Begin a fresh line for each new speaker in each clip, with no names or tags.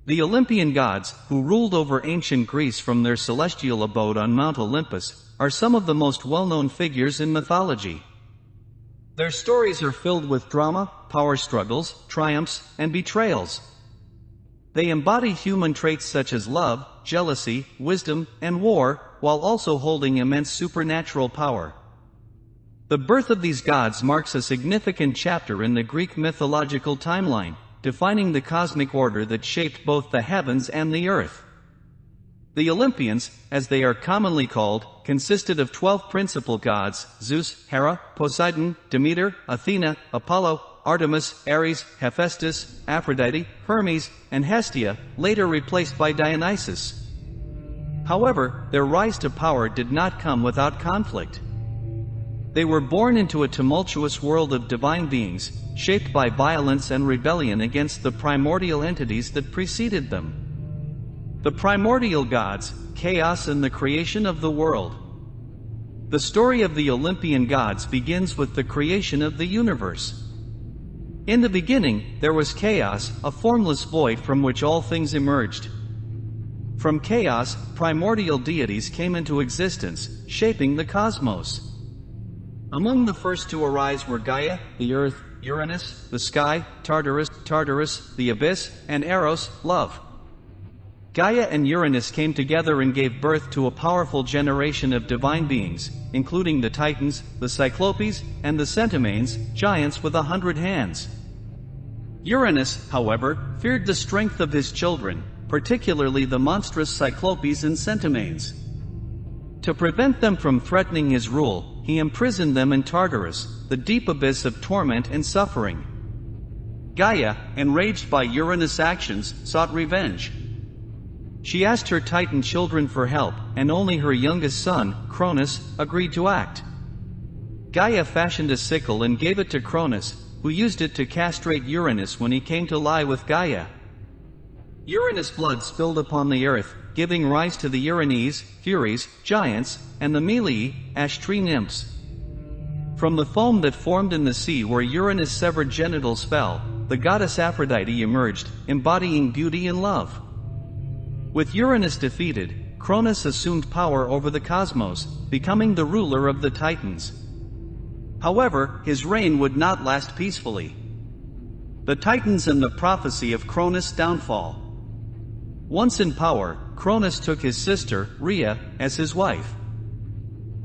The Olympian gods, who ruled over ancient Greece from their celestial abode on Mount Olympus, are some of the most well-known figures in mythology. Their stories are filled with drama, power struggles, triumphs, and betrayals. They embody human traits such as love, jealousy, wisdom, and war, while also holding immense supernatural power. The birth of these gods marks a significant chapter in the Greek mythological timeline, defining the cosmic order that shaped both the heavens and the earth. The Olympians, as they are commonly called, consisted of 12 principal gods: Zeus, Hera, Poseidon, Demeter, Athena, Apollo, Artemis, Ares, Hephaestus, Aphrodite, Hermes, and Hestia, later replaced by Dionysus. However, their rise to power did not come without conflict. They were born into a tumultuous world of divine beings, shaped by violence and rebellion against the primordial entities that preceded them. The primordial gods, chaos and the creation of the world. The story of the Olympian gods begins with the creation of the universe. In the beginning, there was chaos, a formless void from which all things emerged. From chaos, primordial deities came into existence, shaping the cosmos. Among the first to arise were Gaia, the earth, Uranus, the sky, Tartarus, the abyss, and Eros, love. Gaia and Uranus came together and gave birth to a powerful generation of divine beings, including the Titans, the Cyclopes, and the Centimanes, giants with 100 hands. Uranus, however, feared the strength of his children, particularly the monstrous Cyclopes and Centimanes. To prevent them from threatening his rule, he imprisoned them in Tartarus, the deep abyss of torment and suffering. Gaia, enraged by Uranus' actions, sought revenge. She asked her Titan children for help, and only her youngest son, Cronus, agreed to act. Gaia fashioned a sickle and gave it to Cronus, who used it to castrate Uranus when he came to lie with Gaia. Uranus' blood spilled upon the earth, giving rise to the Uranes, Furies, giants, and the Melei, ash tree nymphs. From the foam that formed in the sea where Uranus' severed genitals fell, the goddess Aphrodite emerged, embodying beauty and love. With Uranus defeated, Cronus assumed power over the cosmos, becoming the ruler of the Titans. However, his reign would not last peacefully. The Titans and the prophecy of Cronus' downfall. Once in power, Cronus took his sister, Rhea, as his wife.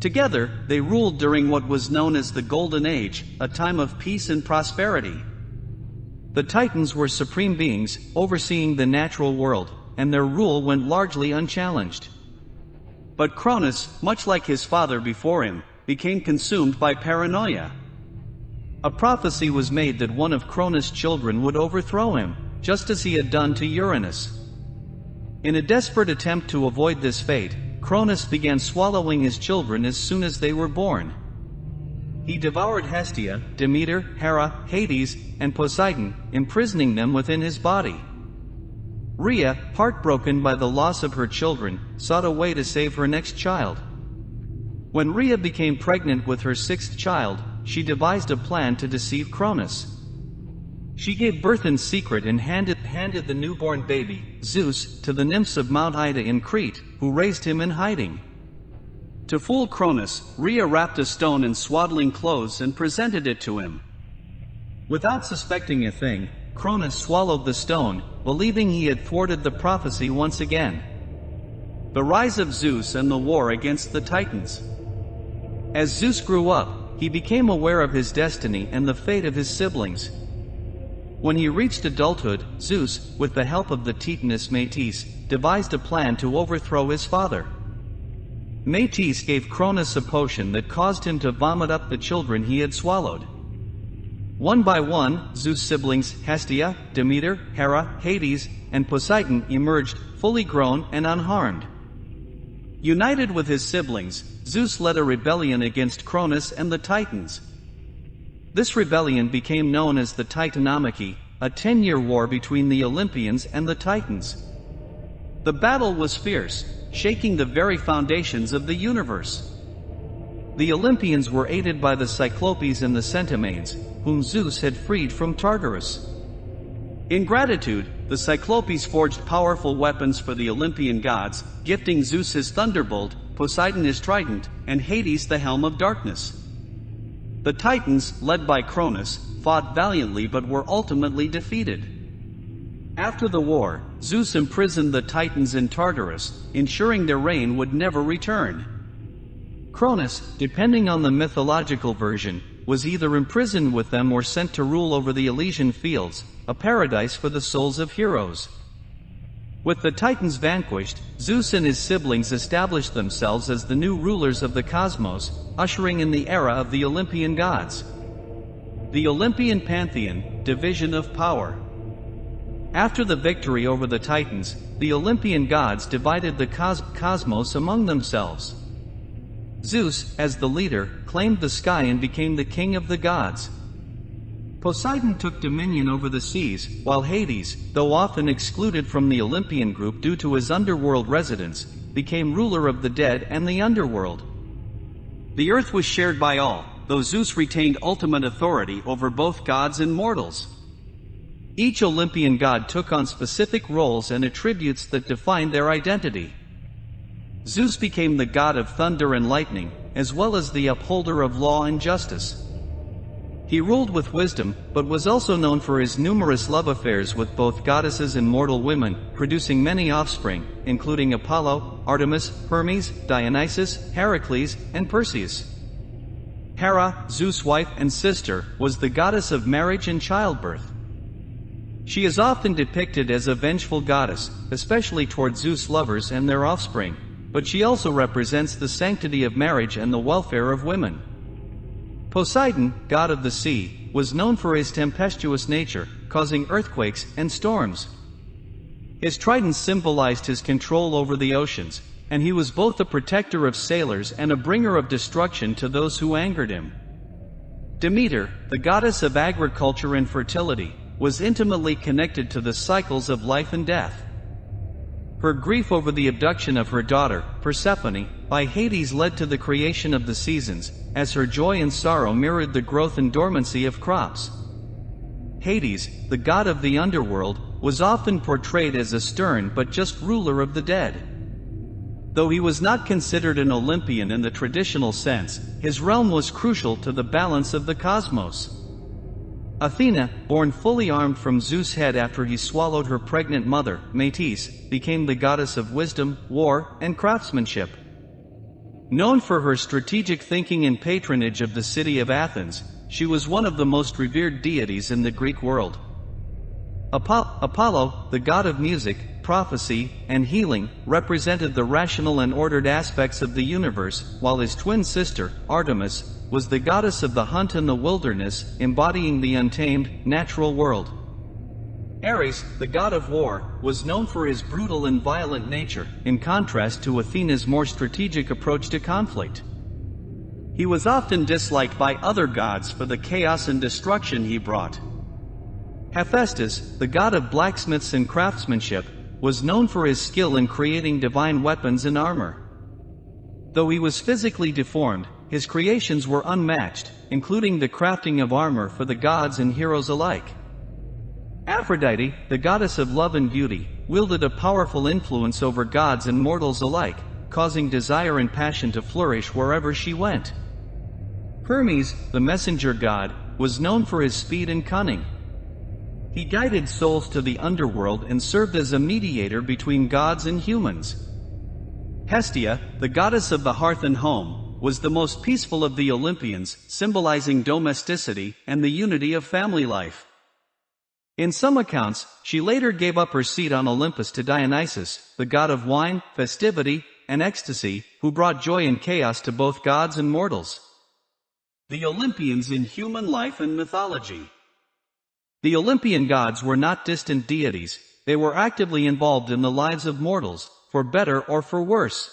Together, they ruled during what was known as the Golden Age, a time of peace and prosperity. The Titans were supreme beings, overseeing the natural world, and their rule went largely unchallenged. But Cronus, much like his father before him, became consumed by paranoia. A prophecy was made that one of Cronus' children would overthrow him, just as he had done to Uranus. In a desperate attempt to avoid this fate, Cronus began swallowing his children as soon as they were born. He devoured Hestia, Demeter, Hera, Hades, and Poseidon, imprisoning them within his body. Rhea, heartbroken by the loss of her children, sought a way to save her next child. When Rhea became pregnant with her sixth child, she devised a plan to deceive Cronus. She gave birth in secret and handed the newborn baby, Zeus, to the nymphs of Mount Ida in Crete, who raised him in hiding. To fool Cronus, Rhea wrapped a stone in swaddling clothes and presented it to him. Without suspecting a thing, Cronus swallowed the stone, believing he had thwarted the prophecy once again. The rise of Zeus and the war against the Titans. As Zeus grew up, he became aware of his destiny and the fate of his siblings. When he reached adulthood, Zeus, with the help of the Titaness Metis, devised a plan to overthrow his father. Metis gave Cronus a potion that caused him to vomit up the children he had swallowed. One by one, Zeus' siblings Hestia, Demeter, Hera, Hades, and Poseidon emerged, fully grown and unharmed. United with his siblings, Zeus led a rebellion against Cronus and the Titans. This rebellion became known as the Titanomachy, a 10-year war between the Olympians and the Titans. The battle was fierce, shaking the very foundations of the universe. The Olympians were aided by the Cyclopes and the Centimanes, whom Zeus had freed from Tartarus. In gratitude, the Cyclopes forged powerful weapons for the Olympian gods, gifting Zeus his thunderbolt, Poseidon his trident, and Hades the helm of darkness. The Titans, led by Cronus, fought valiantly but were ultimately defeated. After the war, Zeus imprisoned the Titans in Tartarus, ensuring their reign would never return. Cronus, depending on the mythological version, was either imprisoned with them or sent to rule over the Elysian fields, a paradise for the souls of heroes. With the Titans vanquished, Zeus and his siblings established themselves as the new rulers of the cosmos, ushering in the era of the Olympian gods. The Olympian pantheon, division of power. After the victory over the Titans, the Olympian gods divided the cosmos among themselves. Zeus, as the leader, claimed the sky and became the king of the gods. Poseidon took dominion over the seas, while Hades, though often excluded from the Olympian group due to his underworld residence, became ruler of the dead and the underworld. The earth was shared by all, though Zeus retained ultimate authority over both gods and mortals. Each Olympian god took on specific roles and attributes that defined their identity. Zeus became the god of thunder and lightning, as well as the upholder of law and justice. He ruled with wisdom, but was also known for his numerous love affairs with both goddesses and mortal women, producing many offspring, including Apollo, Artemis, Hermes, Dionysus, Heracles, and Perseus. Hera, Zeus' wife and sister, was the goddess of marriage and childbirth. She is often depicted as a vengeful goddess, especially toward Zeus' lovers and their offspring, but she also represents the sanctity of marriage and the welfare of women. Poseidon, god of the sea, was known for his tempestuous nature, causing earthquakes and storms. His trident symbolized his control over the oceans, and he was both a protector of sailors and a bringer of destruction to those who angered him. Demeter, the goddess of agriculture and fertility, was intimately connected to the cycles of life and death. Her grief over the abduction of her daughter, Persephone, by Hades led to the creation of the seasons, as her joy and sorrow mirrored the growth and dormancy of crops. Hades, the god of the underworld, was often portrayed as a stern but just ruler of the dead. Though he was not considered an Olympian in the traditional sense, his realm was crucial to the balance of the cosmos. Athena, born fully armed from Zeus' head after he swallowed her pregnant mother, Metis, became the goddess of wisdom, war, and craftsmanship. Known for her strategic thinking and patronage of the city of Athens, she was one of the most revered deities in the Greek world. Apollo, the god of music, prophecy, and healing, represented the rational and ordered aspects of the universe, while his twin sister, Artemis, was the goddess of the hunt and the wilderness, embodying the untamed, natural world. Ares, the god of war, was known for his brutal and violent nature, in contrast to Athena's more strategic approach to conflict. He was often disliked by other gods for the chaos and destruction he brought. Hephaestus, the god of blacksmiths and craftsmanship, was known for his skill in creating divine weapons and armor. Though he was physically deformed, his creations were unmatched, including the crafting of armor for the gods and heroes alike. Aphrodite, the goddess of love and beauty, wielded a powerful influence over gods and mortals alike, causing desire and passion to flourish wherever she went. Hermes, the messenger god, was known for his speed and cunning. He guided souls to the underworld and served as a mediator between gods and humans. Hestia, the goddess of the hearth and home, was the most peaceful of the Olympians, symbolizing domesticity and the unity of family life. In some accounts, she later gave up her seat on Olympus to Dionysus, the god of wine, festivity, and ecstasy, who brought joy and chaos to both gods and mortals. The Olympians in human life and mythology. The Olympian gods were not distant deities, they were actively involved in the lives of mortals, for better or for worse.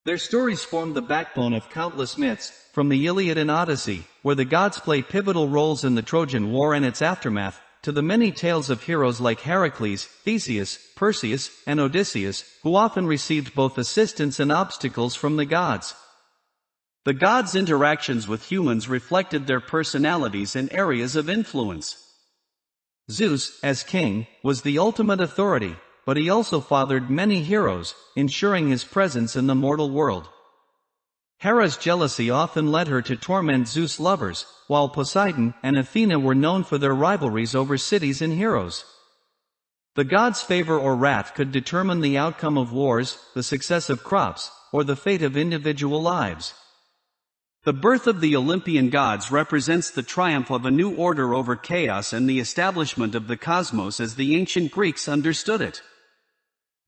Their stories formed the backbone of countless myths, from the Iliad and Odyssey, where the gods play pivotal roles in the Trojan War and its aftermath, to the many tales of heroes like Heracles, Theseus, Perseus, and Odysseus, who often received both assistance and obstacles from the gods. The gods' interactions with humans reflected their personalities and areas of influence. Zeus, as king, was the ultimate authority, but he also fathered many heroes, ensuring his presence in the mortal world. Hera's jealousy often led her to torment Zeus' lovers, while Poseidon and Athena were known for their rivalries over cities and heroes. The gods' favor or wrath could determine the outcome of wars, the success of crops, or the fate of individual lives. The birth of the Olympian gods represents the triumph of a new order over chaos and the establishment of the cosmos as the ancient Greeks understood it.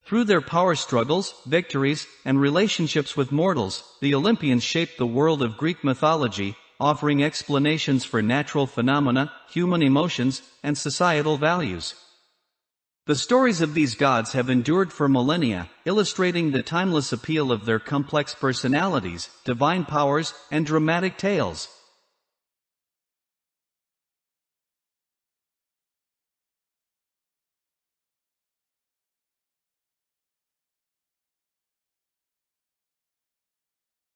Through their power struggles, victories, and relationships with mortals, the Olympians shaped the world of Greek mythology, offering explanations for natural phenomena, human emotions, and societal values. The stories of these gods have endured for millennia, illustrating the timeless appeal of their complex personalities, divine powers, and dramatic tales.